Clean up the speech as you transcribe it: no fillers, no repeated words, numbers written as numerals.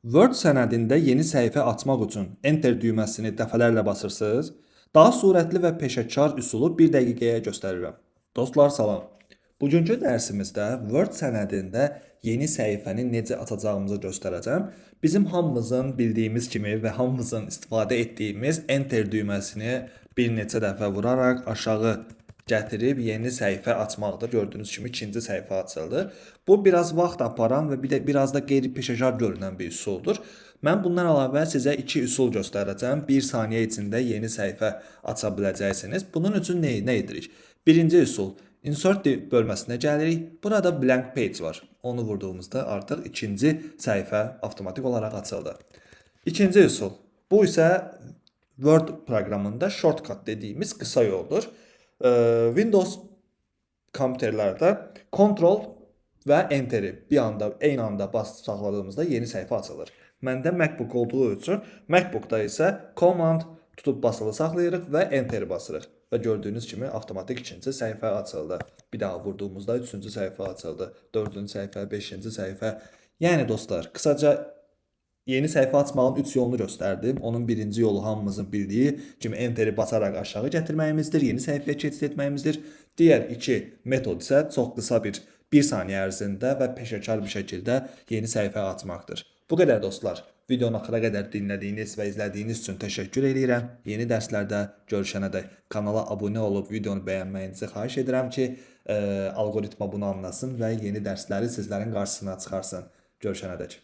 Word sənədində yeni səhifə açmaq üçün Enter düyməsini dəfələrlə basırsınız. Daha sürətli və peşəkar üsulu 1 dəqiqəyə göstərirəm. Dostlar salam. Bugünkü dərsimizdə Word sənədində yeni səhifəni necə açacağımızı göstərəcəm. Bizim hamımızın bildiyimiz kimi və hamımızın istifadə etdiyimiz Enter düyməsini bir neçə dəfə vuraraq aşağı gətirib yeni səhifə açmaqdır. Gördüyünüz kimi ikinci səhifə açıldı. Bu biraz vaxt aparan və biraz da qeyri-peşəkar görünən bir üsuldur. Mən bundan əlavə sizə iki üsul göstərəcəm. 1 saniyə içində yeni səhifə aça biləcəksiniz. Bunun üçün nə edirik? Birinci üsul, Insert bölməsinə gəlirik. Burada blank page var. Onu vurduğumuzda artıq ikinci səhifə avtomatik olaraq açıldı. İkinci üsul, bu isə Word proqramında shortcut dediyimiz qısa yoldur. Windows kompüterlərdə Ctrl və Enter'i eyni anda saxladığımızda yeni səhifə açılır. Məndə MacBook olduğu üçün MacBookda isə Command tutub basılı saxlayırıq və Enter'i basırıq. Və gördüyünüz kimi avtomatik ikinci səhifə açıldı. Bir daha vurduğumuzda üçüncü səhifə açıldı. Dördüncü səhifə, beşinci səhifə. Yəni dostlar, qısaca yeni səhifə açmağın 3 yolunu göstərdim. Onun birinci yolu hamımızın bildiyi kimi Enter'i basaraq aşağı gətirməyimizdir, yeni səhifəyə keçid etməyimizdir. Digər iki metod isə çox qısa bir saniyə ərzində və peşəkar bir şəkildə yeni səhifə açmaqdır. Bu qədər dostlar. Videonu axıra qədər dinlədiyiniz və izlədiyiniz üçün təşəkkür edirəm. Yeni dərslərdə görüşənədək kanala abunə olub videonu bəyənməyinizi xahiş edirəm ki, algoritma bunu anlasın və yeni dərsləri sizlərin qarşısına çıxarsın. Görüşənədək.